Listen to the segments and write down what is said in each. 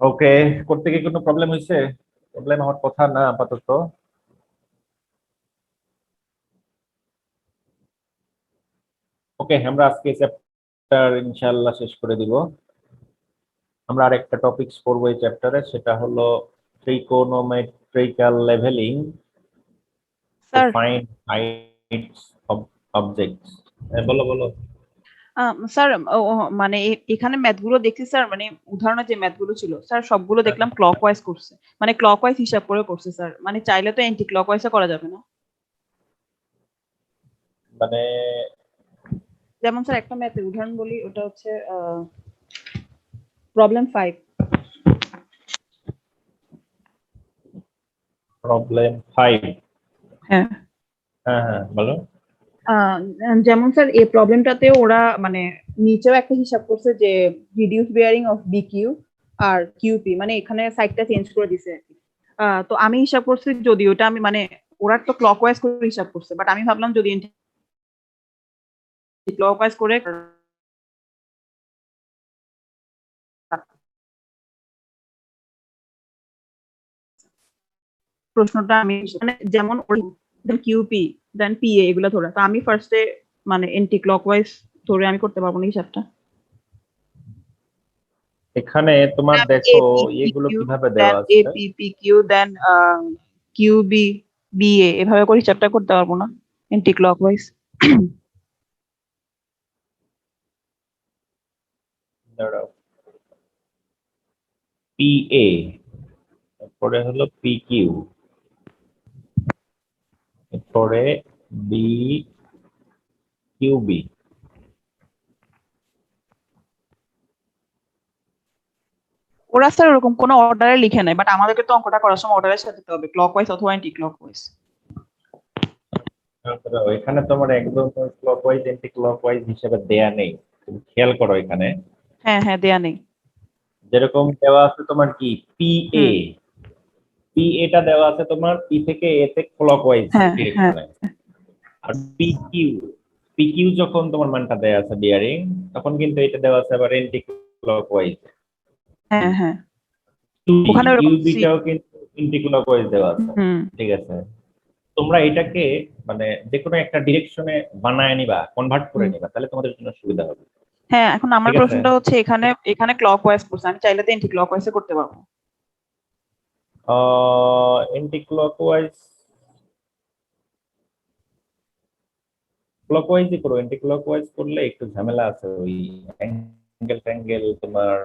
ওকে, করতে গিয়ে কোনো প্রবলেম হয়েছে? প্রবলেম হওয়ার কথা না আপাতত। ওকে, আমরা আজকে চ্যাপ্টার ইনশাআল্লাহ শেষ করে দিব। আমরা আরেকটা টপিকস পড়বো এই চ্যাপ্টারে, সেটা হলো trigonometrical levelling to sir find heights of objects. বলো বলো। স্যার মানে এখানে ম্যাথ গুলো দেখছি স্যার, মানে উদাহরণে যে ম্যাথ গুলো ছিল স্যার সবগুলো দেখলাম ক্লকওয়াইজ করছে, মানে ক্লকওয়াইজ হিসাব করে করছে স্যার, মানে চাইলে তো অ্যান্টি ক্লকওয়াইজে করা যাবে না? মানে যেমন স্যার একটা ম্যাথের উদাহরণ বলি, ওটা হচ্ছে প্রবলেম 5। প্রবলেম 5। হ্যাঁ। হ্যাঁ হ্যাঁ, বলো। আহ, যেমন স্যার এই প্রবলেমটাতে ওরা মানে নিচেও একটা হিসাব করছে যে রিডিউস বেয়ারিং অফ বিকিউ আর কিউপি, মানে এখানে সাইডটা চেঞ্জ করে দিছে আর কি। তো আমি হিসাব করছি, যদি ওটা আমি মানে ওরা তো ক্লকওয়াইজ করে হিসাব করছে, বাট আমি ভাবলাম যদি ক্লকওয়াইজ করে প্রশ্নটা আমি মানে যেমন দেন কিউপি দেন পিএ এগুলো ধরে, তো আমি ফার্স্টে মানে এন্টি ক্লকওয়াইজ ধরে আমি করতে পারবো না হিসাবটা। এখানে তোমার আমি দেখো এগুলো এপিপিকিউ কিভাবে দেন দেওয়া আছে। এপিপিকিউ দেন কিউবি বিএ এভাবে করে হিসাবটা করতে পারবো না এন্টি ক্লকওয়াইজ। দাঁড়াও, পি এ, তারপরে হলো পি কিউ, এরপরে বি কিউ বি। ওরা স্যার ওরকম কোনো অর্ডারে লিখে নাই, বাট আমাদেরকে তো অঙ্কটা করার সময় অর্ডারে সাজাতে হবে, ক্লকওয়াইজ অথবা অ্যান্টি ক্লকওয়াইজ। তারপরে এখানে তোমার একদম ক্লকওয়াইজ এন্টি ক্লকওয়াইজ হিসেবে দেয়া নেই। তুমি খেয়াল করো এখানে হ্যাঁ হ্যাঁ, দেয়া নেই। যেরকম দেওয়া আছে তোমার কি পি এ, হুম। পি এটা দেওয়া আছে তোমার পি থেকে এ তে ক্লকওয়াইজ হ্যাঁ হ্যাঁ ডিরেকশনে। আর পি কিউ, পি কিউ যখন তোমার মানটা দেওয়া আছে বিয়ারিং, তখন কিন্তু এটা দেওয়া আছে আবার এন্টি ক্লকওয়াইজ। হ্যাঁ হ্যাঁ, ওখানে কিউ ওরকম বিটাও কিন্তু এন্টি ক্লকওয়াইজ দেওয়া আছে। হুম। ঠিক আছে, তোমরা এটাকে মানে যে কোনো একটা ডিরেকশনে বানায় নিবা, কনভার্ট করে হুম। নিবা, তাহলে তোমাদের জন্য সুবিধা হবে। হ্যাঁ, এখন আমার ঠিক আছে। প্রশ্নটা হচ্ছে এখানে এখানে ক্লকওয়াইজ করছে, আমি চাইলে তো অ্যান্টি ক্লকওয়াইজে করতে পারবো। এন্টি ক্লকওয়াইজ, ক্লকওয়াইজই করো। এন্টি ক্লকওয়াইজ করলে একটু ঝামেলা আছে, ওই অ্যাঙ্গেল ট্যাঙ্গেল তোমার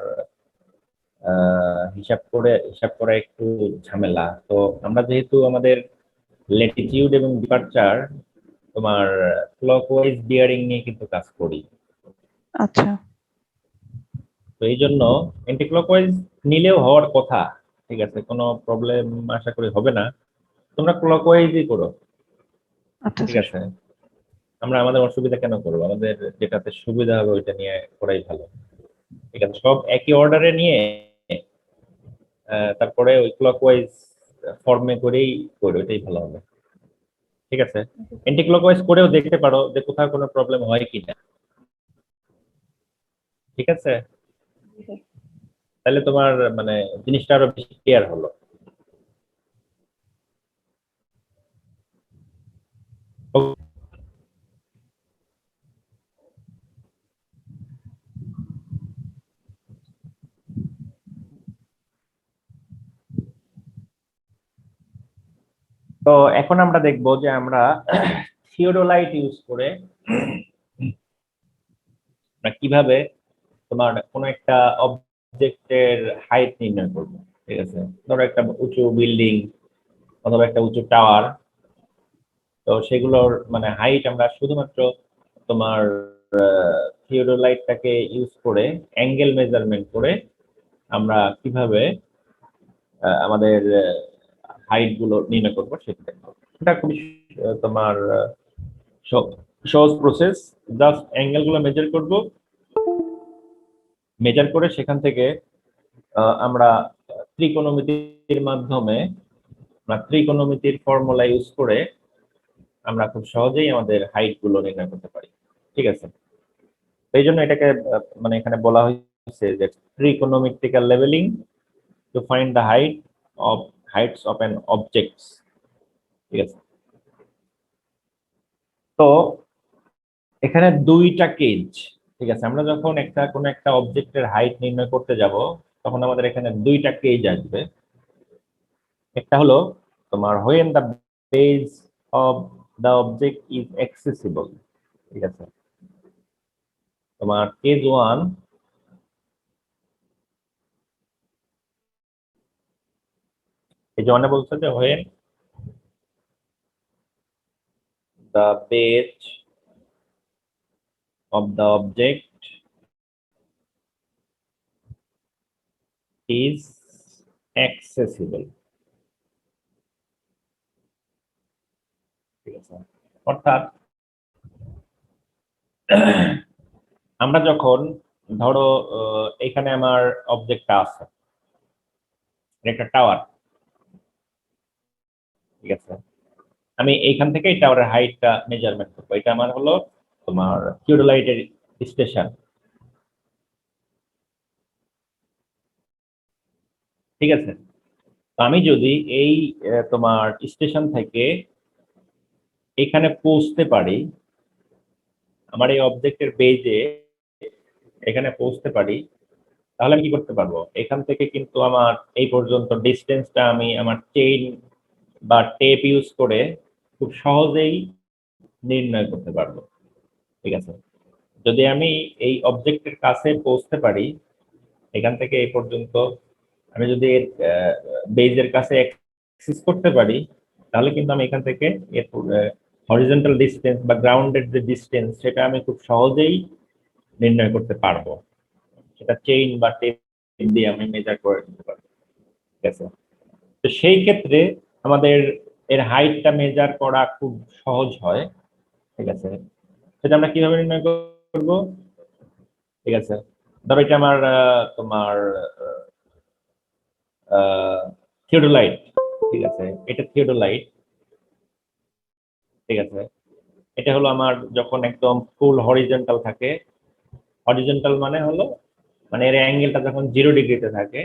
হিসাব করা একটু ঝামেলা। তো আমরা যেহেতু আমাদের ল্যাটিটিউড এবং ডিপারচার তোমার ক্লকওয়াইজ বিয়ারিং নিয়ে কিন্তু কাজ করি, আচ্ছা। তো এই জন্য এন্টি ক্লকওয়াইজ নিলেও হওয়ার কথা। ঠিক আছে, কোনো প্রবলেম আশা করি হবে না। তোমরা ক্লকওয়াইজই করো। আচ্ছা ঠিক স্যার। আছে, আমরা আমাদের অসুবিধা কেন করবো? আমাদের যেটাতে সুবিধা হবে ওইটা নিয়ে করাই ভালো। ঠিক আছে, সব একই অর্ডারে নিয়ে তারপরে ওই ক্লকওয়াইজ ফর্মে করেই করো, ওইটাই ভালো হবে। ঠিক আছে, এন্টি ক্লকওয়াইজ করেও দেখতে পারো যে কোথাও কোনো প্রবলেম হয় কিনা। ঠিক আছে, তাহলে তোমার মানে জিনিসটা আরো বেশি ক্লিয়ার হলো। তো এখন আমরা দেখবো যে আমরা থিওডোলাইট ইউজ করে আমরা কিভাবে তোমার কোনো একটা অবজেক্টের হাইট নির্ণয় করব। ঠিক আছে, ধরো একটা উঁচু বিল্ডিং অথবা একটা উঁচু টাওয়ার, তো সেগুলোর মানে হাইট আমরা শুধুমাত্র তোমার থিওডোলাইটটাকে ইউজ করে অ্যাঙ্গেল মেজারমেন্ট করে আমরা কিভাবে আমাদের হাইট গুলো নির্ণয় করবো সেটা দেখবো। এটা খুবই তোমার সহজ প্রসেস। জাস্ট অ্যাঙ্গেল গুলো মেজার করব, মেজার করে সেখান থেকে আমরা ত্রিকোণমিতির মাধ্যমে বা ত্রিকোণমিতির ফর্মুলা ইউজ করে আমরা খুব সহজেই আমাদের হাইট গুলো নির্ণয় করতে পারি। ঠিক আছে, তো এই জন্য এটাকে মানে এখানে বলা হয়েছে যে ট্রিকোনোমেট্রিক্যাল leveling to find the heights of an objects. ঠিক আছে, তো এখানে দুইটা কেজ। ঠিক আছে, আমরা যখন কোনো একটা অবজেক্টের হাইট নির্ণয় করতে যাব তখন আমাদের এখানে দুইটা কেজ আসবে। একটা হলো তোমার when the base of the object is accessible। ঠিক আছে, তোমার কেজ ওয়ান, এই যে ওয়ানে বলছে যে when the base of the object is accessible। ঠিক আছে, অর্থাৎ আমরা যখন ধরো এখানে আমার অবজেক্টটা আছে, একটা টাওয়ার। ঠিক আছে, আমি এইখান থেকে এই টাওয়ারের হাইটটা মেজারমেন্ট করবো। এটা আমার হলো তোমার থিওডোলাইটের স্টেশন। ঠিক আছে, তো আমি যদি এই তোমার স্টেশন থেকে এখানে পৌঁছতে পারি, আমার এই অবজেক্টের বেজে এখানে পৌঁছতে পারি, তাহলে আমি কি করতে পারবো? এখান থেকে কিন্তু আমার এই পর্যন্ত ডিস্টেন্সটা আমি আমার চেইন বা টেপ ইউজ করে খুব সহজেই নির্ণয় করতে পারবো। ঠিক আছে, যদি আমি এই অবজেক্টের কাছে পৌঁছতে পারি, এখান থেকে এই পর্যন্ত আমি যদি এর বেজের কাছে অ্যাক্সেস করতে পারি, তাহলে কিন্তু আমি এখান থেকে এর হরিজন্টাল ডিসটেন্স বা গ্রাউন্ডের যে ডিসটেন্স সেটা আমি খুব সহজেই নির্ণয় করতে পারবো। সেটা চেইন বা টেপ দিয়ে আমি মেজার করে নিতে পারবো। ঠিক আছে, তো সেই ক্ষেত্রে আমাদের এর হাইটটা মেজার করা খুব সহজ হয়। ঠিক আছে, সেটা আমরা কিভাবে নির্ণয় করবো? ঠিক আছে, ধরো এটা আমার তোমার থিওডোলাইট। ঠিক আছে, এটা থিওডোলাইট। ঠিক আছে, এটা হলো আমার যখন একদম ফুল হরিজন্টাল থাকে। হরিজন্টাল মানে হলো মানে এর অ্যাঙ্গেলটা যখন 0 ডিগ্রিতে থাকে,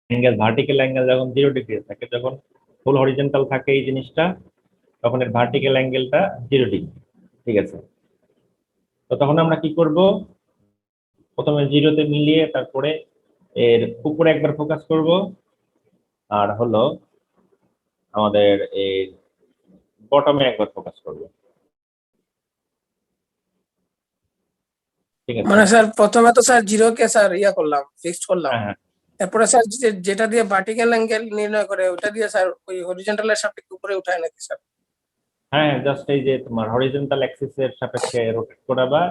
অ্যাঙ্গেল ভার্টিক্যাল অ্যাঙ্গেল যখন 0 ডিগ্রিতে থাকে, যখন ফুল হরিজন্টাল থাকে এই জিনিসটা, তখন এর ভার্টিক্যাল অ্যাঙ্গেলটা 0 ডিগ্রি। ঠিক আছে, তো তখন আমরা কি করব? প্রথমে 0-তে মিলিয়ে তারপরে এর উপরে একবার ফোকাস করব, আর হলো আমাদের এই বটমে একবার ফোকাস করব। ঠিক আছে, মানে স্যার প্রথমে তো স্যার জিরোকে স্যার করলাম, ফিক্সড করলাম। হ্যাঁ হ্যাঁ এরপরে স্যার যেটা দিয়ে ভার্টিক্যাল অ্যাঙ্গেল নির্ণয় করে ওটা দিয়ে স্যার ওই হরিজন্টালের সাপেক্ষে উপরে উঠায় নাকি স্যার? হ্যাঁ, জাস্ট এই যে তোমার হরিজন্টাল অ্যাক্সিসের সাপেক্ষে রোটেট করাবা,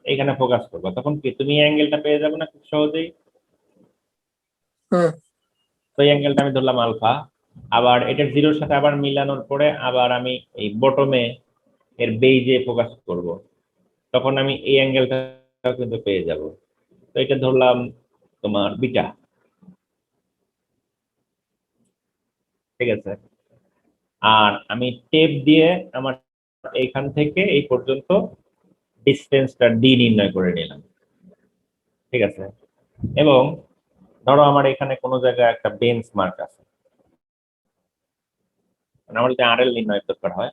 এখানে ফোকাস করবা, তখন কি তুমি অ্যাঙ্গেলটা পেয়ে যাবে না খুব সহজেই? হুম। তো এই অ্যাঙ্গেলটা আমি ধরলাম আলফা। আবার এটা 0-এর সাথে আবার মিলানোর পরে আবার আমি এই বটমে এর বেইজে ফোকাস করব, তখন আমি এই অ্যাঙ্গেলটা কিন্তু পেয়ে যাব। তো এটা ধরলাম তোমার বিটা। ঠিক আছে, আর আমি টেপ দিয়ে আমার এইখান থেকে এই পর্যন্ত ডিস্টেন্সটা ডি নির্ণয় করে নিলাম। ঠিক আছে, এবং ধরো আমার এখানে কোনো জায়গায় একটা বেঞ্চ মার্ক আছে, মানে আমার যদি আরএল নির্ণয় দরকার হয়,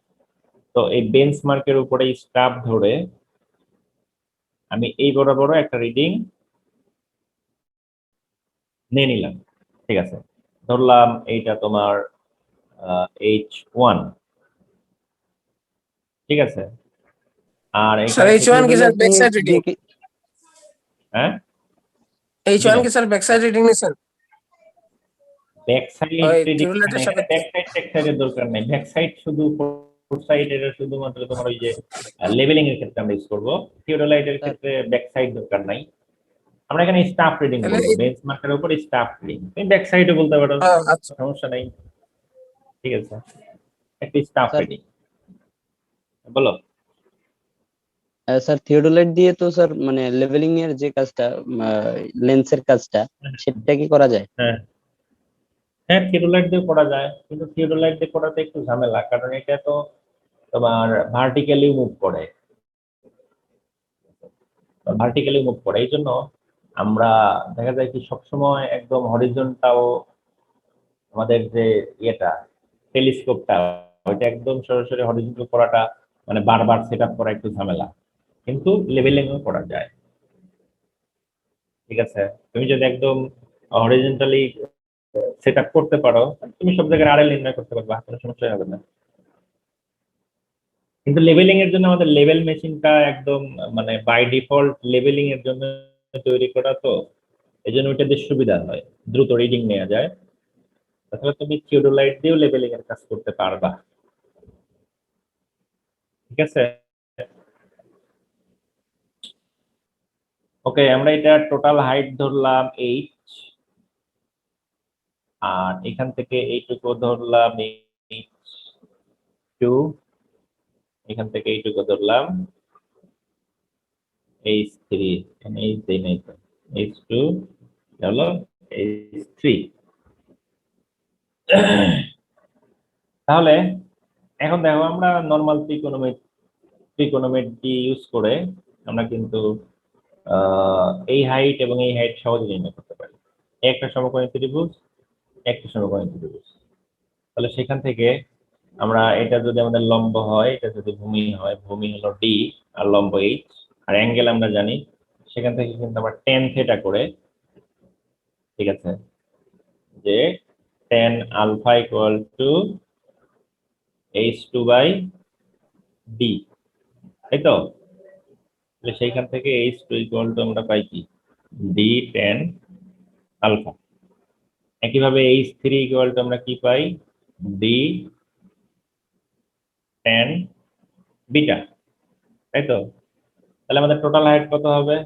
তো এই বেঞ্চ মার্কের উপরে স্টাফ ধরে আমি এই বরাবর একটা রিডিং নিয়ে নিলাম। ঠিক আছে, ধরলাম এইটা তোমার H1। ঠিক আছে, আর স্যার এখানে H1 কি স্যার ব্যাক সাইড রিডিং? হ্যাঁ, H1 কি স্যার ব্যাক সাইড রিডিং নিছেন? ব্যাক সাইড ওই রিডিং থিওডোলাইটের এখানে সাপেক্ষে? ব্যাক সাইডের দরকার নাই। ব্যাক সাইড শুধু ফোর সাইড, এটা শুধুমাত্র তোমার ওই যে লেভেলিং এর ক্ষেত্রে আমরা ইউজ করবো। থিওডোলাইটের ক্ষেত্রে ব্যাক সাইড দরকার নাই। আমরা এখানে স্টাফ রিডিং তাহলে বলবো, বেঞ্চমার্কের উপর স্টাফ রিডিং। তুমি ব্যাক সাইডও বলতে পারো, আচ্ছা। সমস্যা নাই। ঠিক আছে, একটা স্টাফ স্যার রিডিং বলো। স্যার থিওডোলাইট দিয়ে তো স্যার মানে লেভেলিং এর যে কাজটা, লেন্সের কাজটা, সেটা কি করা যায়? হ্যাঁ হ্যাঁ, থিওডোলাইট দিয়ে করা যায়, কিন্তু থিওডোলাইট দিয়ে করাতে একটু ঝামেলা, কারণ এটা তো তোমার ভার্টিক্যালি মুভ করে। এই জন্য আমরা দেখা যায় কি সবসময় একদম হরিজন্টাল আমাদের যে ইয়েটা টেলিস্কোপটা ওইটা একদম সরাসরি হরিজন্টাল করাটা মানে বারবার সেট আপ করা একটু ঝামেলা, কিন্তু লেভেলিংও করা যায়। ঠিক আছে, তুমি যদি একদম হরিজন্টালি সেট আপ করতে পারো তুমি সব জায়গায় আড়াই নির্ণয় করতে পারবে, কোনো সমস্যা হবে না। কিন্তু লেভেলিং এর জন্য আমাদের লেভেল মেশিনটা একদম মানে বাই ডিফল্ট লেভেলিং এর জন্য তৈরি করা, তো এই জন্য ওইটা বেশ সুবিধা হয়, দ্রুত রিডিং নেওয়া যায়। তাছাড়া তুমি থিওডোলাইট দিয়েও লেভেলিং এর কাজ করতে পারবা। ঠিক আছে, ওকে, আমরা এটা টোটাল হাইট ধরলাম 8, আর এখান থেকে এইটুকু ধরলাম 2, এখান থেকে এইটুকু ধরলাম h3, এখানে h দেই নাই তো, h2 হলো h3। তাহলে এখন দেখো আমরা নরমাল ত্রিকোণমিতি ইউজ করে আমরা কিন্তু এই হাইট এবং এই হাইট সহজে নির্ণয় করতে পারি। একটা সমকোণী ত্রিভুজ, একটা সমকোণী ত্রিভুজ, তাহলে সেখান থেকে আমরা এটা যদি আমাদের লম্ব হয়, এটা যদি ভূমি হয়, ভূমি হলো ডি আর লম্ব এইচ, আর অ্যাঙ্গেল আমরা জানি, সেখান থেকে কিন্তু আমরা tan থিটা করে, ঠিক আছে, যে tan alpha equal to h2/d, তাই তো? তাহলে সেইখান থেকে h2 ইকুয়াল টু আমরা পাই কি d tan আলফা। একইভাবে h3 ইকুয়াল টু আমরা কি পাই d tan বিটা, তাই তো? তাহলে আমাদের টোটাল হাইট কত হবে?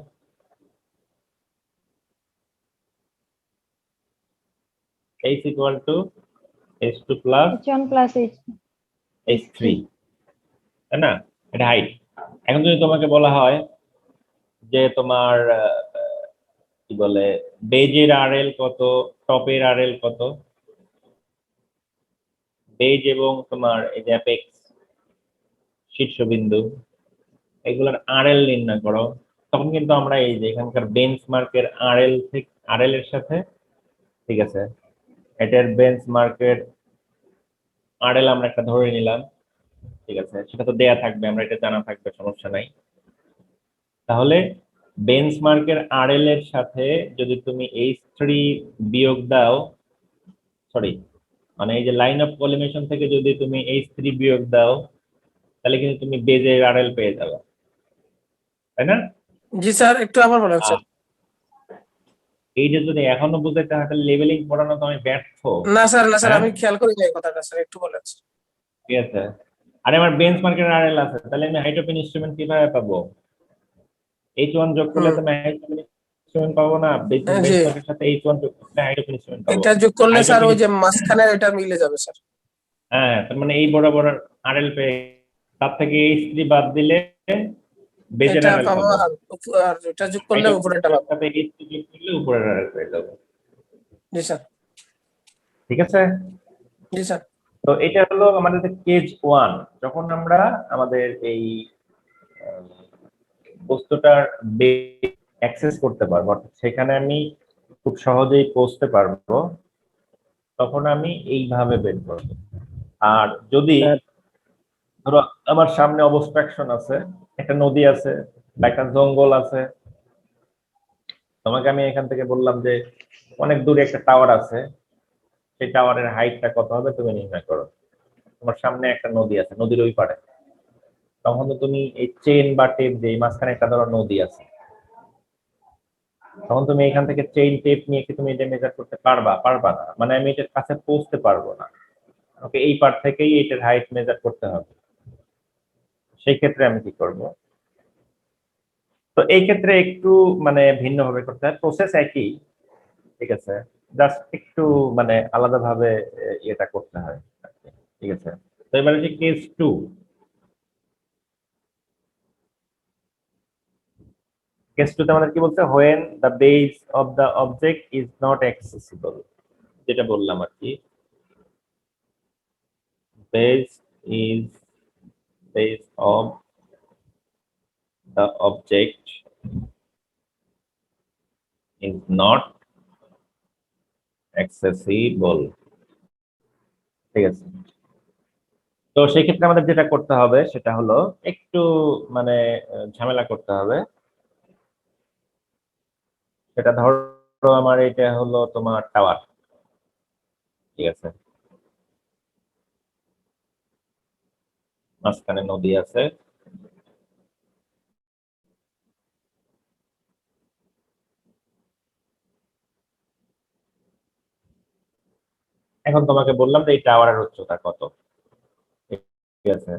h equal to h2 plus h1 plus h3, তাই না? এটা হাইট। এখন যদি তোমাকে বলা হয় যে তোমার কি বলে বেজের আরএল কত, টপের আরএল কত, বেজ এবং তোমার এই যে অ্যাপেক্স শীর্ষবিন্দু এগুলোর আরএল নির্ণয় করো, তখন কিন্তু আমরা এই যে এখানকার বেঞ্চমার্কের আরএল থেকে আরএল এর সাথে, ঠিক আছে, এটার বেঞ্চমার্কের আরএল আমরা একটা ধরে নিলাম, ঠিক আছে, সেটা তো দেয়া থাকবে, আমরা এটা জানা থাকবে, সমস্যা নাই। তাহলে বেঞ্চমার্কের আরএল এর সাথে যদি তুমি h3 বিয়োগ দাও, সরি মানে এই যে লাইন অফ কলিমেশন থেকে যদি তুমি h3 বিয়োগ দাও, তাহলে কিন্তু তুমি বেজের আরএল পেয়ে যাবে, তাই না? জি স্যার, একটু আবার বলেন স্যার। এই যে যদি এখনো বুঝাইতে হয় তাহলে লেভেলিং পড়ানো তো আমি ব্যর্থ। না স্যার, না স্যার, হ্যাঁ? আমি খেয়াল করি নাই কথাটা স্যার, একটু বলেন স্যার। ঠিক আছে, আরে আমার বেঞ্চমার্কের আরএল আছে, তাহলে আমি হাইট অফ ইনস্ট্রুমেন্ট কিভাবে পাবো? h1 যোগ করলে তো আমি হাইট অফ ইনস্ট্রুমেন্ট পাবো না, জি, বেঞ্চমার্কের সাথে h1 যোগ করলে হাইট অফ ইনস্ট্রুমেন্ট পাবো। এটা যোগ করলে Height of স্যার ওই যে instrument- মাঝখানে এটা মিলে যাবে স্যার। হ্যাঁ, তার মানে এই বরাবর আরএল পেয়ে, তার থেকে h3 বাদ দিলে বেজের এটা আরএল পাবো, পাবো, আর এটা যোগ করলে হাইট অফ উপরেটা পাবো। সাথে h3 যোগ করলে উপরের আরএল পেয়ে যাবো। জি স্যার। ঠিক আছে, জি স্যার। তো এটা হলো আমাদের কেজ 1। যখন আমরা আমাদের এই বস্তুটার অ্যাক্সেস করতে পারবো, অর্থাৎ সেখানে আমি খুব সহজেই পৌঁছতে পারবো, তখন আমি এইভাবে বের করবো। আর যদি স্যার ধরো আমার সামনে অবস্ট্রাকশন আছে, একটা নদী আছে বা একটা জঙ্গল আছে, তোমাকে আমি এখান থেকে বললাম যে অনেক দূরে একটা টাওয়ার আছে, সেই টাওয়ারের হাইটটা কত হবে তুমি নির্ণয় করো। তোমার সামনে একটা নদী আছে, নদীর ওই পারে, তখন তো তুমি এই চেইন বা টেপ দিয়ে মাঝখানে একটা ধরো নদী আছে, তখন তুমি এখান থেকে চেইন টেপ নিয়ে কি তুমি এটা মেজার করতে পারবা? পারবা না, মানে আমি এটার কাছে পৌঁছতে পারবো না। ওকে, এই পার থেকেই এটার হাইট মেজার করতে হবে। সেই ক্ষেত্রে আমি কি করব? তো এই ক্ষেত্রে একটু মানে ভিন্ন ভাবে করতে হয়, প্রসেস একই, ঠিক আছে, জাস্ট একটু মানে আলাদাভাবে এটা করতে হয়, ঠিক আছে। তো এবারে যে কেস 2, কেস 2 তে আমাদের কি বলছে, when the base of the object is not accessible, যেটা বললাম আর কি, base is base of the object is not accessible, ঠিক আছে। তো সেই ক্ষেত্রে আমাদের যেটা করতে হবে সেটা হলো একটু মানে ঝামেলা করতে হবে। সেটা ধরো আমার এটা হলো তোমার টাওয়ার, ঠিক আছে, মাঝখানে নদী আছে। এখন তোমাকে বললাম যে এই টাওয়ারের উচ্চতা কত, ঠিক আছে।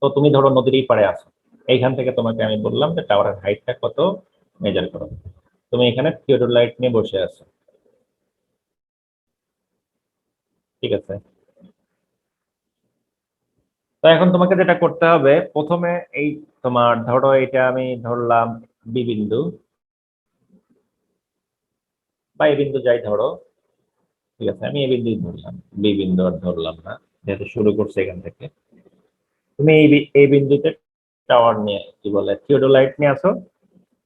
তো তুমি ধরো নদীর এই পাড়ে আছো, এইখান থেকে তোমাকে আমি বললাম যে টাওয়ারের হাইটটা কত মেজার করো। তুমি এখানে থিওডোলাইট নিয়ে বসে আছো, ঠিক আছে। তো এখন তোমাকে যেটা করতে হবে প্রথমে এই তোমার ধরো এটা আমি ধরলাম বি বিন্দু বা এ বিন্দু যাই ধরো, ঠিক আছে, আমি এ বিন্দুই ধরলাম, বি বিন্দু আর ধরলাম না, যেহেতু শুরু করছে এখান থেকে। তুমি এই বিন্দুতে টাওয়ার নিয়ে কি বলে থিওডোলাইট নিয়ে আসো।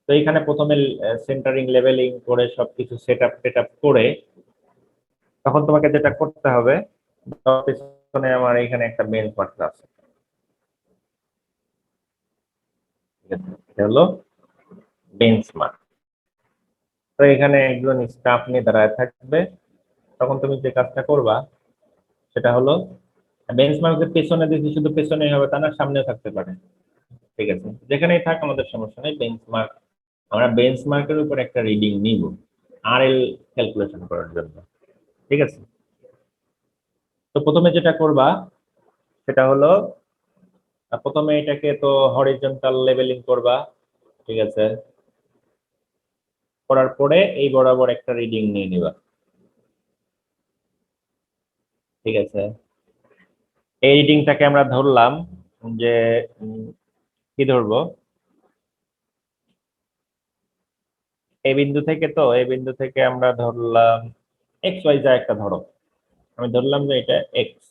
তো এখানে প্রথমে সেন্টারিং লেভেলিং করে সবকিছু সেট আপ করে তখন তোমাকে যেটা করতে হবে, পিছনে আমার এখানে একটা বেঞ্চ মার্ক আছে, ঠিক আছে, এটা হলো বেঞ্চ মার্ক। তো এখানে একজন স্টাফ নিয়ে দাঁড়ায় থাকবে। তখন তুমি যে কাজটা করবা সেটা হলো বেঞ্চ মার্কের পেছনে দেখি, শুধু পেছনেই হবে তা না, সামনেও থাকতে পারে, ঠিক আছে, যেখানেই থাক আমাদের সমস্যা নেই। বেঞ্চ মার্ক, আমরা বেঞ্চ মার্কের উপর একটা রিডিং নিব আরএল ক্যালকুলেশন করার জন্য, ঠিক আছে। তো প্রথমে যেটা করবা সেটা হলো প্রথমে এটাকে তো হরিজন্টাল লেভেলিং করবা, ঠিক আছে। করার পরে এই বরাবর একটা রিডিং নিয়ে নিবা, ঠিক আছে। এই রিডিংটাকে আমরা ধরলাম যে কি ধরবো, এই বিন্দু থেকে, তো এই বিন্দু থেকে আমরা ধরলাম এক্স ওয়াই যা একটা ধরো, আমি ধরলাম যে এটা এক্স।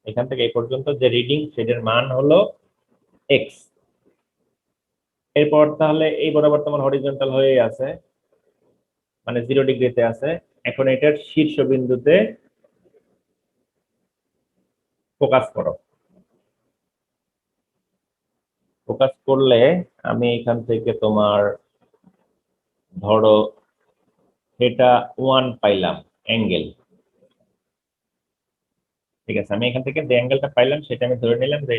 এখান থেকে এই পর্যন্ত যে রিডিং সেটার মান হলো এক্স। এরপর তাহলে এই বরাবর তোমার হরিজন্টাল হয়ে আছে, মানে 0 ডিগ্রিতে আছে। এখন এটার শীর্ষ বিন্দুতে ফোকাস করো। ফোকাস করলে আমি এখান থেকে তোমার ধরো এটা 1 পাইলাম অ্যাঙ্গেল, ঠিক আছে। আমি এখান থেকে যে অ্যাঙ্গেলটা পাইলাম সেটা আমি ধরে নিলাম যে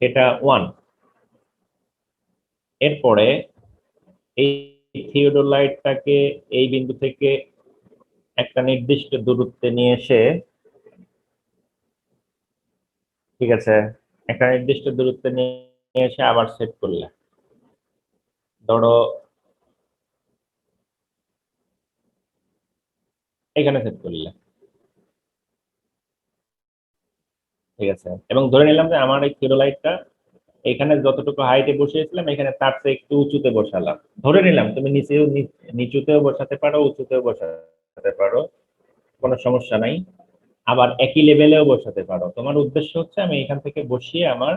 এটা 1। এরপরে এই থিওডোলাইটটাকে এই বিন্দু থেকে একটা নির্দিষ্ট দূরত্বে নিয়ে এসে, ঠিক আছে, একটা নির্দিষ্ট দূরত্বে নিয়ে এসে আবার সেট করলে, ধরো এখানে সেট করলে, ঠিক আছে। এবং ধরে নিলাম যে আমার এই থিওডোলাইটটা এখানে যতটুকু হাইটে বসিয়েছিলাম এখানে তার চেয়ে একটু উঁচুতে বসালাম, ধরে নিলাম। তুমি নিচুতেও বসাতে পারো, উঁচুতেও বসাতে পারো, কোনো সমস্যা নাই। আবার একই লেভেলেও বসাতে পারো। তোমার উদ্দেশ্য হচ্ছে আমি এখান থেকে বসিয়ে আমার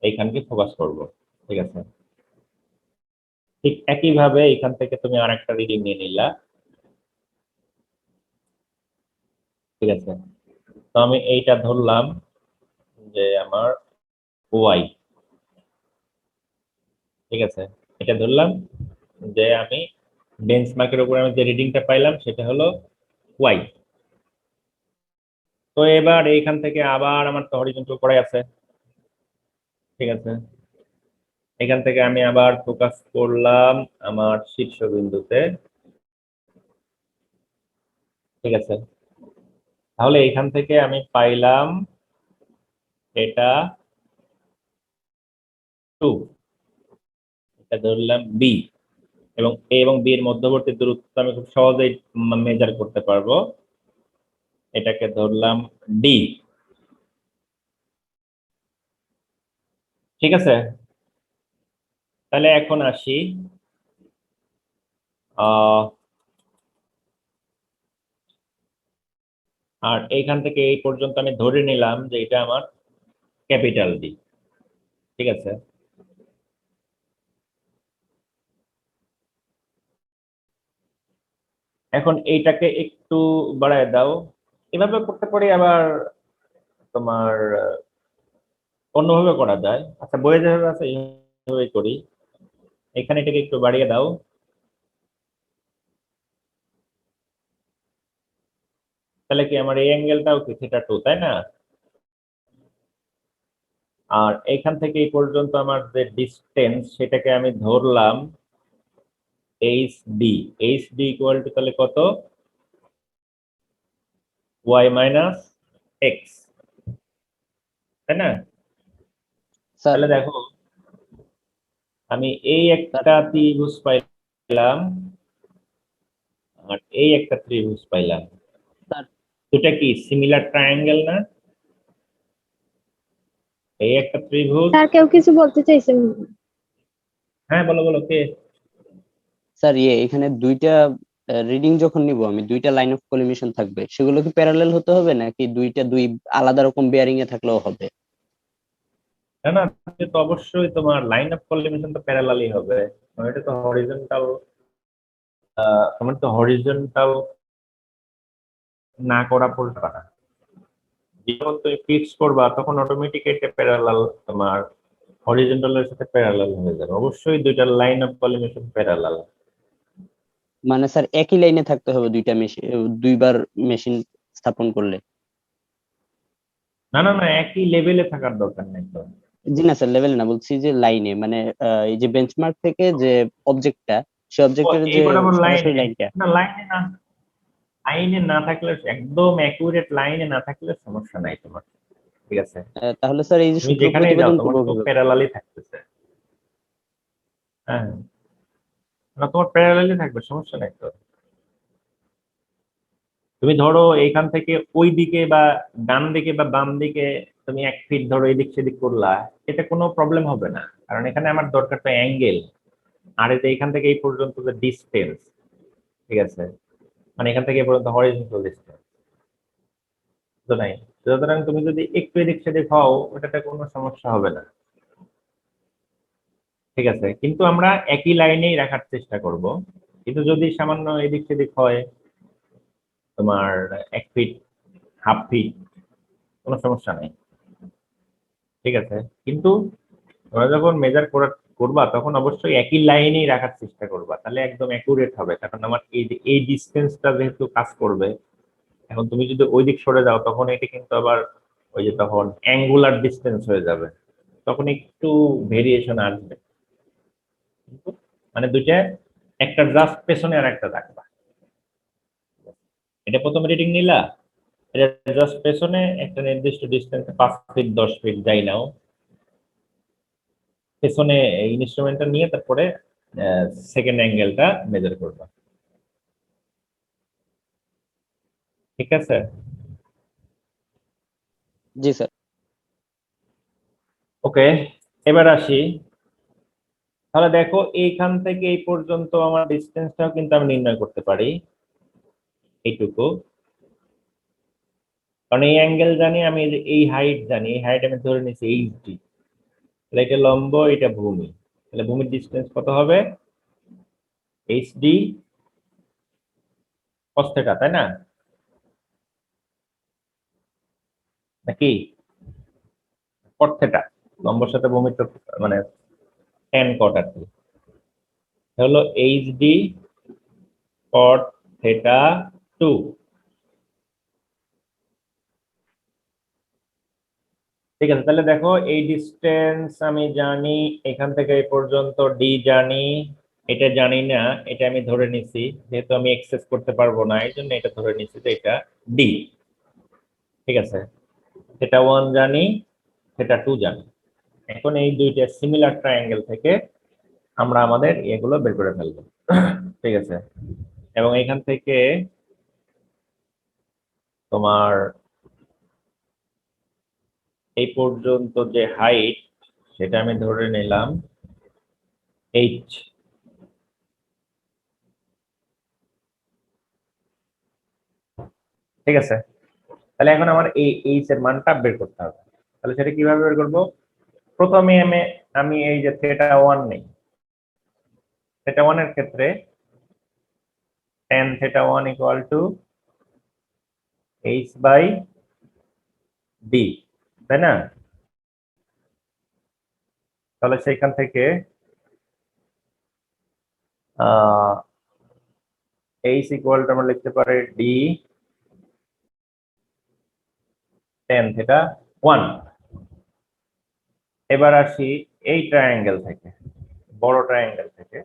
এইখানকে ফোকাস করব, ঠিক আছে। ঠিক একইভাবে এখান থেকে তুমি আর একটা রিডিং নিয়ে নিলা, ঠিক আছে। তো আমি এইটা ধরলাম যে আমার ওয়াই, ঠিক আছে। এটা ধরলাম যে আমি বেঞ্চমার্কের উপর আমি যে রিডিংটা পাইলাম সেটা হলো ওয়াই। তো এবার এইখান থেকে আবার আমার তো হরিজন্টাল করাই আছে, ঠিক আছে। এখান থেকে আমি আবার ফোকাস করলাম আমার শীর্ষবিন্দুতে, ঠিক আছে। তাহলে এখান থেকে আমি পাইলাম এটা 2, এটা ধরলাম বি, এবং এ এবং বি এর মধ্যবর্তী দূরত্ব আমি খুব সহজেই মেজার করতে পারবো। এটাকে ধরলাম ডি, ঠিক আছে। তাহলে এখন আসি আহ আর এইখান থেকে এই পর্যন্ত আমি ধরে নিলাম যে এটা আমার ক্যাপিটাল ডি, ঠিক আছে। এখন এইটাকে একটু বাড়ায় দাও, এভাবে করতে পারি, আবার তোমার অন্যভাবে করা যায়। আচ্ছা, বইয়ে যেভাবে আছে এইভাবে করি। এখানে এটাকে একটু বাড়িয়ে দাও, তাহলে কি আমার এই অ্যাঙ্গেলটাও কি থিটা 2, তাই না? আর এখান থেকে এই পর্যন্ত আমার যে ডিস্টেন্স সেটাকে আমি ধরলাম H D. H D equal to তাহলে কত? ওয়াই মাইনাস এক্স, তাই না? স্যার তাহলে দেখো, আমি এই স্যার একটা ত্রিভুজ পাইলাম আর এই একটা ত্রিভুজ পাইলাম, স্যার দুটা কি সিমিলার ট্রায়াঙ্গেল না? এই একটা ত্রিভুজ। স্যার কেউ কিছু বলতে চাইছেন? হ্যাঁ, বলো বলো, কে? স্যার এখানে দুইটা রিডিং যখন নিব আমি, দুইটা লাইন অফ কলিমিশন থাকবে, সেগুলো কি প্যারালাল হতে হবে নাকি দুই আলাদা রকম বেয়ারিং এ থাকলেও হবে? না না, এটা তো অবশ্যই তোমার লাইন অফ কলিমিশন তো প্যারালালই হবে, কারণ এটা তো হরিজন্টাল। তোমার তো হরিজন্টাল না করা পড়বে না, যখন তুমি ফিক্স করবা তখন অটোমেটিক এটা প্যারালাল, তোমার হরিজন্টালের সাথে প্যারালাল হয়ে যাবে। অবশ্যই দুইটা লাইন অফ কলিমিশন প্যারালাল। মানে স্যার একই লাইনে থাকতে হবে দুইটা মেশিন, দুইবার মেশিন স্থাপন করলে? না না না, একই লেভেলে থাকার দরকার নেই তো। জি না স্যার, লেভেল না, বলছি যে লাইনে, মানে এই যে বেঞ্চমার্ক থেকে যে অবজেক্টটা, সেই ও, অবজেক্টের এই যে বরাবর সরাসরি লাইনে? লাইনটা। না, লাইনে না, লাইনে না থাকলে, একদম অ্যাকুরেট লাইনে না থাকলে সমস্যা নাই তোমার, ঠিক আছে? তাহলে স্যার এই যে তুমি সূত্র যেখানেই যাও প্রতিপাদন তোমার করবো তো কিভাবে? প্যারালালই থাকতেছে। হ্যাঁ, না তোমার প্যারালালই থাকবে, সমস্যা নাই তো। তুমি ধরো এইখান থেকে ওই দিকে বা ডান দিকে বা বাম দিকে তুমি 1 ফিট ধরো এদিক সেদিক করলা, এটা কোনো প্রবলেম হবে না, কারণ এখানে আমার দরকার তো অ্যাঙ্গেল। আর এই যে এখান থেকে এই পর্যন্ত যে ডিস্টেন্স, ঠিক আছে, মানে এখান থেকে এই পর্যন্ত হরিজন্টাল ডিস্টেন্স তো নাই। সুতরাং তুমি যদি একটু এদিক সেদিক হও, ওটাতে কোনো সমস্যা হবে না, ঠিক আছে? কিন্তু আমরা একই লাইনেই রাখার চেষ্টা করব, কিন্তু যদি সামান্য এদিক সেদিক হয়, তোমার 1 ফিট, হাফ ফিট, কোনো সমস্যা নেই, ঠিক আছে? কিন্তু তোমরা যখন মেজার করবা তখন অবশ্যই একই লাইনেই রাখার চেষ্টা করবা, তাহলে একদম অ্যাকুরেট হবে। কারণ আমার এই যে এই ডিস্টেন্সটা যেহেতু কাজ করবে, এখন তুমি যদি ওই দিক সরে যাও তখন এটি কিন্তু আবার ওই যে তখন অ্যাঙ্গুলার ডিস্টেন্স হয়ে যাবে, তখন একটু ভেরিয়েশন আসবে। কিন্তু মানে দুইটা, একটা জাস্ট পেছনে আর একটা রাখবা। এটা প্রথম রিডিং নিলা, এটা জাস্ট পেছনে একটা নির্দিষ্ট ডিস্টেন্স 5 ফিট 10 ফিট যাই নাও, পেছনে ইনস্ট্রুমেন্টটা নিয়ে তারপরে সেকেন্ড অ্যাঙ্গেলটা মেজার করবা, ঠিক আছে? জি স্যার। ওকে, এবার আসি। তাহলে দেখো, এইখান থেকে এই পর্যন্ত আমার ডিস্টেন্সটাও কিন্তু আমি নির্ণয় করতে পারি, এইটুকু। কারণ এই অ্যাঙ্গেল জানি আমি, এই যে এই হাইট জানি, এই হাইট আমি ধরে নিচ্ছি এইচডি, তাহলে এটা লম্ব, এটা ভূমি, তাহলে ভূমির ডিস্টেন্স কত হবে? এইচডি cos θ, তাই না? নাকি cot θ, লম্বর সাথে ভূমির তো মানে tan cot আর কি, হলো এইচডি cot θ2। ঠিক আছে, তাহলে দেখো এই ডিস্টেন্স আমি জানি, এখান থেকে এই পর্যন্ত ডি জানি, এটা জানি না, এটা আমি ধরে নিছি, যেহেতু আমি এক্সেস করতে পারবো না এই জন্য এটা ধরে নিছি যে এটা ডি, ঠিক আছে? θ1 জানি, θ2 জানি। এখন এই দুইটা সিমিলার ট্রায়াঙ্গেল থেকে আমরা আমাদের এগুলো বের করে ফেলবো, ঠিক আছে? এবং এখান থেকে তোমার এই পর্যন্ত যে হাইট, সেটা আমি ধরে নিলাম এইচ, ঠিক আছে? তাহলে এখন আমার এই এইচ এর মানটা বের করতে হবে। তাহলে সেটা কিভাবে বের করব? প্রথমে আমি এই যে θ1 নেই, θ1 এর ক্ষেত্রে tan theta 1 equal to h by d, তাই না? তাহলে সেখান থেকে h equal to আমরা লিখতে পারি d tan theta 1। এবার আসি এই ট্রায়াঙ্গেল থেকে, বড় ট্রায়াঙ্গেল থেকে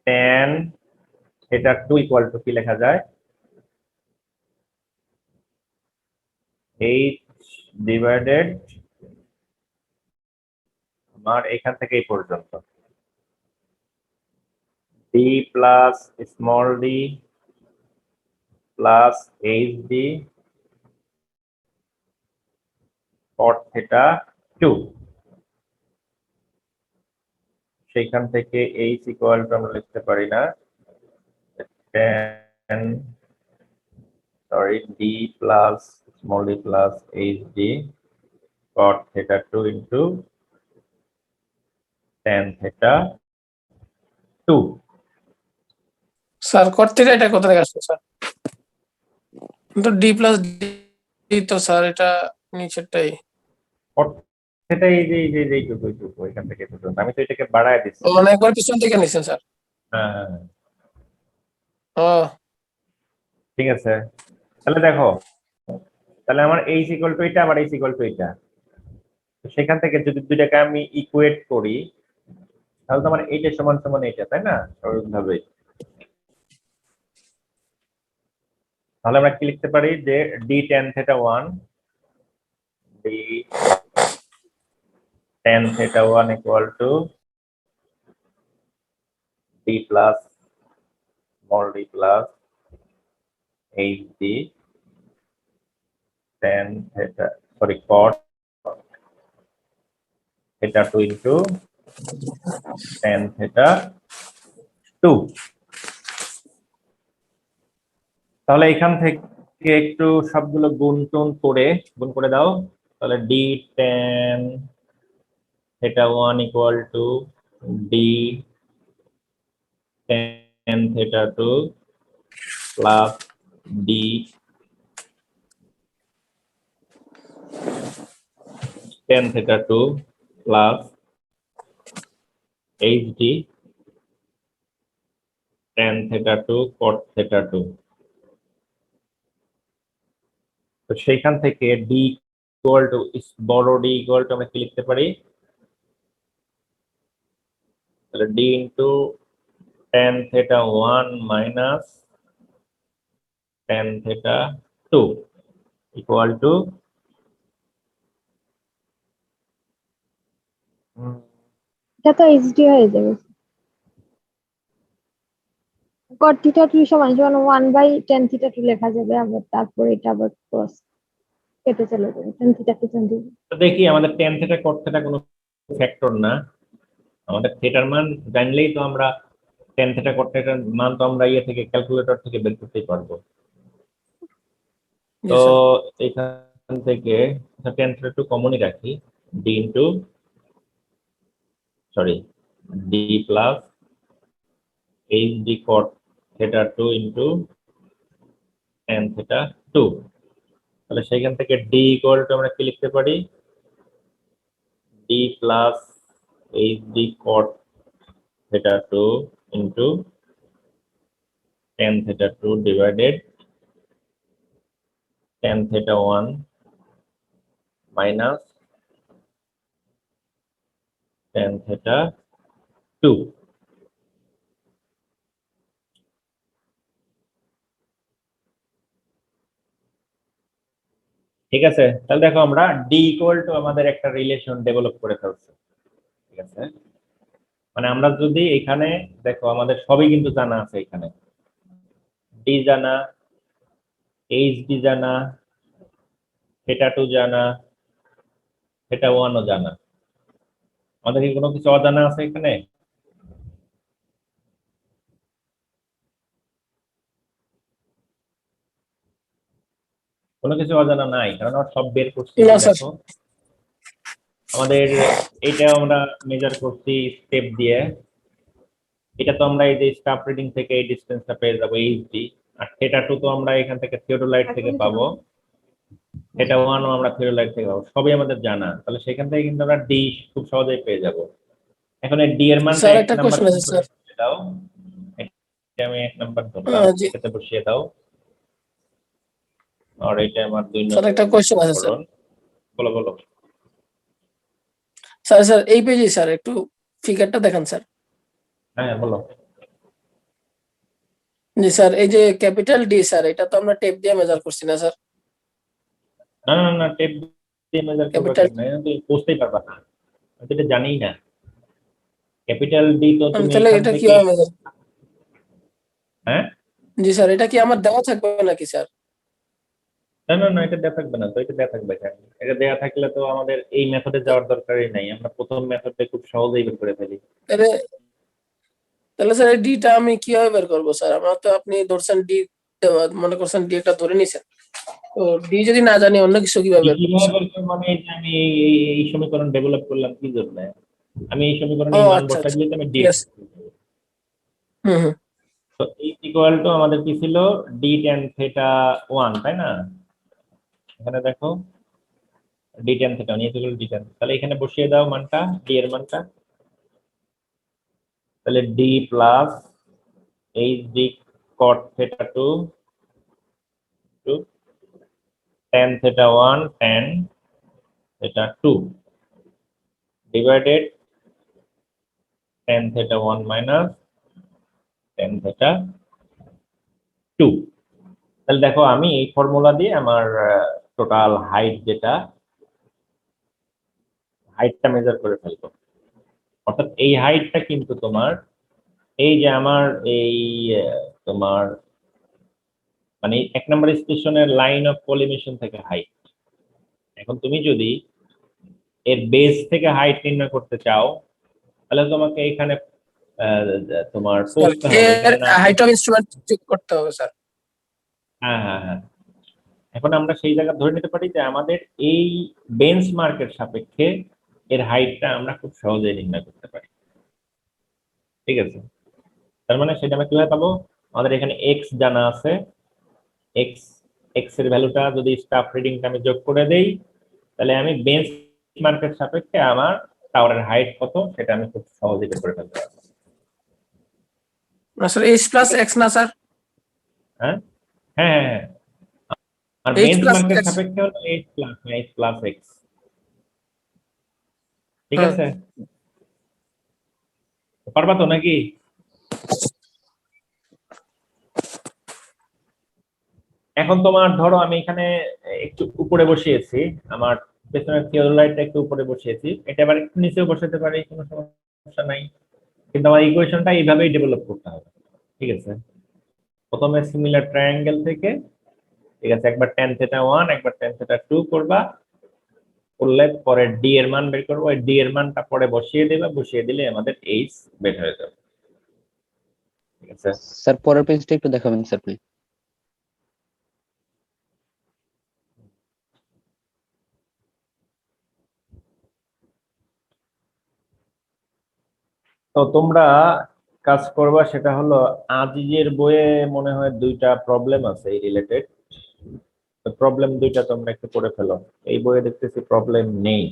tan theta 2 equal to কি লেখা যায়, h ডিভাইডেড আমার এখান থেকে এই পর্যন্ত d plus small d plus hd cot theta 2। সেখান থেকে h ইকুয়াল টু আমরা লিখতে পারি না, tan d plus small d plus hd cot theta 2 into tan theta 2। Sir cot theta এটা কোথা থেকে আসছে স্যার? তো d প্লাস d তো স্যার এটা নিচেরটাই। cot theta এইটুকু এখান থেকে পর্যন্ত, আমি তো এটাকে বাড়ায় দিচ্ছি। মানে একবার পিছন থেকে নিছেন স্যার? হ্যাঁ, ও ঠিক আছে। তাহলে দেখো, তাহলে আমার h ইকুয়াল টু এটা, আবার h ইকুয়াল টু এটা, তো সেখান থেকে যদি দুইটাকে আমি ইকুয়েট করি তাহলে তো আমার এইটা সমান সমান এইটা, তাই না? স্বাভাবিকভাবে তাহলে আমরা কি লিখতে পারি যে d tan theta 1 d tan theta 1 equal to d plus small d plus hd tan theta, sorry, cot theta 2 into tan theta 2। তাহলে এখান থেকে একটু সবগুলো গুণ করে দাও। তাহলে d tan theta 1 equal to d tan theta 2 plus d tan theta 2 plus hd tan theta 2 cot theta 2। তো সেইখান থেকে d ইকুয়াল টু বড় d ইকুয়াল টু আমরা কি লিখতে পারি, তাহলে d into tan theta 1 minus tan theta 2 equal to এটা তো এইচডি হয়ে যাবে। cot theta 2 সমান সমান 1/tan theta 2 লেখা যাবে, আবার তারপর এটা আবার ক্রস কেটে চলে যাবে, tan theta কে tan theta। তো দেখি আমাদের tan theta cot theta কোনো ফ্যাক্টর না, আমাদের থিটার মান জানলেই তো আমরা tan theta cot theta র মান তো আমরা ইয়ে থেকে ক্যালকুলেটর থেকে বের করতেই পারবো। জি তো স্যার। এখান থেকে tan theta 2 কমনই রাখি, d into d plus hd cot theta 2 into tan theta 2। তাহলে সেখান থেকে d ইকুয়াল টু আমরা কি লিখতে পারি, d plus hd cot theta 2 into tan theta 2 divided tan theta 1 minus tan theta 2। ঠিক আছে, তাহলে দেখো আমরা d ইকুয়াল টু আমাদের একটা রিলেশন ডেভেলপ করে ফেলছি। ঠিক আছে, মানে আমরা যদি এখানে দেখো আমাদের সবই কিন্তু জানা আছে, এখানে d জানা, hd জানা, theta 2 জানা, theta 1 ও জানা, আমাদের কি কোনো কিছু অজানা আছে এখানে? কোনো কিছু অজানা নাই, কারণ আমরা সব বের করছি। না, স্যার। দেখো আমাদের এটা আমরা মেজার করছি স্টেপ দিয়ে, এটা তো আমরা এই যে স্টাফ রিডিং থেকে এই ডিসটেন্সটা পেয়ে যাবো এইচডি, আর থিটা 2 তো আমরা এখান থেকে থিওডোলাইট থেকে পাবো, থিটা 1 ও আমরা থিওডোলাইট থেকে পাবো, সবই আমাদের জানা। তাহলে সেখান থেকে কিন্তু আমরা ডি খুব সহজেই পেয়ে যাব। এখন এই ডি এর মানটা স্যার 1 একটা নাম্বার কোশ্চেন আছে স্যার। দাও, এটা আমি 1 নাম্বার ধরলাম, জি এটাতে বসিয়ে দাও। আর এটা আমার 2 স্যার নম্বর একটা কোশ্চেন আছে স্যার। সমীকরণ। বলো বলো। স্যার স্যার এই পেজে স্যার একটু ফিগারটা দেখান স্যার। হ্যাঁ বলো। জি স্যার, এই যে ক্যাপিটাল ডি স্যার, এটা তো আমরা টেপ দিয়ে মেজার করছি না স্যার? না না না, টেপ দিয়ে মেজার করবে ক্যাপিটাল, কেন? তুমি বুঝতেই পারবা না, আমি তো এটা জানিই না। ক্যাপিটাল ডি তো তুমি তাহলে এখান এটা থেকে, কিভাবে মেজার? হ্যাঁ জি স্যার, এটা কি আমার দেওয়া থাকবে নাকি স্যার? না না না, এটা দেয়া থাকবে না তো, এটা দেয়া থাকবে কেন? এটা দেয়া থাকলে তো আমাদের এই মেথডে যাওয়ার দরকারই নাই, আমরা প্রথম মেথডে খুব সহজেই বের করে ফেলি। তাহলে তাহলে স্যার এই ডিটা আমি কিভাবে বের করবো স্যার? আমার তো আপনি ধরছেন ডি, মনে করছেন ডি একটা ধরে নিছেন, তো ডি যদি না জানি অন্য কিছু কিভাবে বের করবো কিভাবে স্যার? বের করবো মানে এই যে আমি এই সমীকরণ ডেভেলপ করলাম কি জন্য? আমি এই সমীকরণে ও এই মান আচ্ছা বসাই আচ্ছা, দিলে তো আমি ডি, ঠিক আছে। হুম হুম। তো এই ইকুয়াল টু আমাদের কি ছিল, ডি tan থিটা 1, তাই না? এখানে দেখো ডি tan থিটা নিয়ে চলে ডি tan, তাহলে এখানে বসিয়ে দাও মানটা, ডি এর মানটা। তাহলে d plus h d cot theta 2 to tan theta 1 tan theta 2 divided tan theta 1 minus tan theta 2। তাহলে দেখো আমি এই ফর্মুলা দিয়ে আমার টোটাল হাইট, যেটা হাইটটা মেজার করে ফেলবো। অর্থাৎ এই হাইটটা কিন্তু তোমার, এই যে আমার এই তোমার মানে 1 নম্বর স্টেশনের লাইন অফ কলিমিশন থেকে হাইট। এখন তুমি যদি এর বেস থেকে হাইট নির্ণয় করতে চাও, তাহলে তোমাকে এখানে আহ, তোমার স্যার পৌঁছতে হবে, এর এখানে না হাইট অফ ইনস্ট্রুমেন্ট চেক করতে হবে স্যার। হ্যাঁ হ্যাঁ হ্যাঁ। এখন আমরা সেই জায়গা ধরে নিতে পারি যে আমাদের এই বেঞ্চ মার্কের সাপেক্ষে এর হাইটটা আমরা খুব সহজেই নির্ণয় করতে পারি। ঠিক আছে, তার মানে সেটা আমরা কিভাবে পাবো? আমাদের এখানে এক্স জানা আছে, এক্স এক্স এর ভ্যালুটা যদি স্টাফ রিডিংটা আমি যোগ করে দেই, তাহলে আমি বেঞ্চ মার্কের সাপেক্ষে আমার টাওয়ারের হাইট কত সেটা আমি খুব সহজেই বের করে ফেলতে পারবো। না স্যার, এইচ প্লাস এক্স না স্যার? হ্যাঁ হ্যাঁ হ্যাঁ হ্যাঁ। আর এইচ বেঞ্চ প্লাস মার্কের এক্স। সাপেক্ষে হলো এইচ প্লাস এক্স। ঠিক হ্যাঁ আছে, পারবা তো নাকি? এখন তোমার ধরো আমি এখানে একটু উপরে বসিয়েছি, আমার পেছনের থিওডোলাইটটা একটু উপরে বসিয়েছি, এটা আবার একটু নিচেও বসাতে পারি, কোনো সমস্যা নাই। কিন্তু আমার ইকুয়েশনটা এইভাবেই ডেভেলপ করতে হবে। ঠিক আছে, প্রথমে সিমিলার ট্রায়াঙ্গেল থেকে, ঠিক আছে, একবার tan থিটা 1 একবার tan থিটা 2 করবা, করলে পরে ডি এর মান বের করবো, ওই ডি এর মানটা পরে বসিয়ে দেবে, বসিয়ে দিলে আমাদের এইচ বের হয়ে যাবে। ঠিক আছে, স্যার পরের পেজটা একটু দেখাবেন স্যার প্লিজ। তো তোমরা কাজ করবা সেটা হলো, আজিজের বইয়ে মনে হয় 2টা প্রবলেম আছে এই রিলেটেড, প্রবলেম 2টা তোমরা একটু করে ফেলো। এই বইয়ে দেখতেছি প্রবলেম নেই।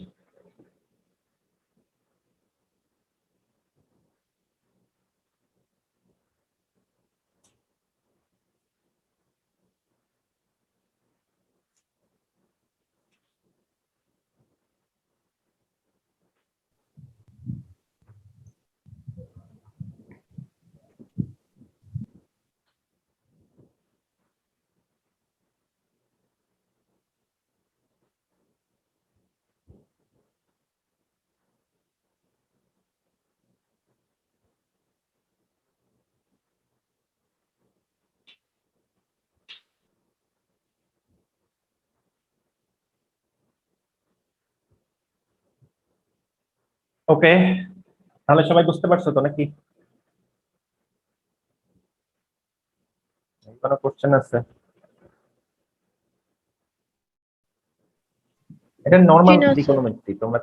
ওকে, তাহলে সবাই বুঝতে পারছো তো নাকি? কোনো কোশ্চেন আছে? এটা জি নর্মাল না স্যার। ত্রিকোণমিতি, তোমরা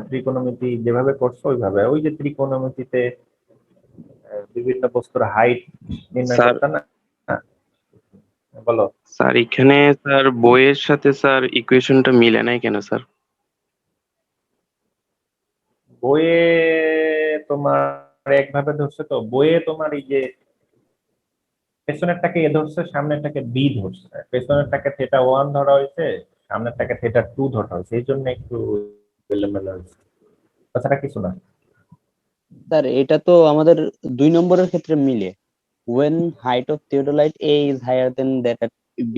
ত্রিকোণমিতি যেভাবে করছো ওইভাবে, ওই যে ত্রিকোণমিতিতে বিভিন্ন বস্তুর হাইট নির্ণয় স্যার করতে না? বলো। স্যার এখানে স্যার বইয়ের সাথে স্যার ইকুয়েশনটা মিলে নাই কেন স্যার? বইয়ে তোমার একভাবে ধরছে, তো বইয়ে তোমার এই যে পেছনেরটাকে এ ধরছে, সামনেরটাকে বি ধরছে, পেছনেরটাকে θ1 ধরা হয়েছে, সামনেরটাকে θ2 ধরা হয়েছে, এই জন্য একটু এলোমেলো হয়েছে, তাছাড়া কিছু না। স্যার এটা তো আমাদের 2 নম্বরের ক্ষেত্রে মিলে when height of theodolite A is higher than that at B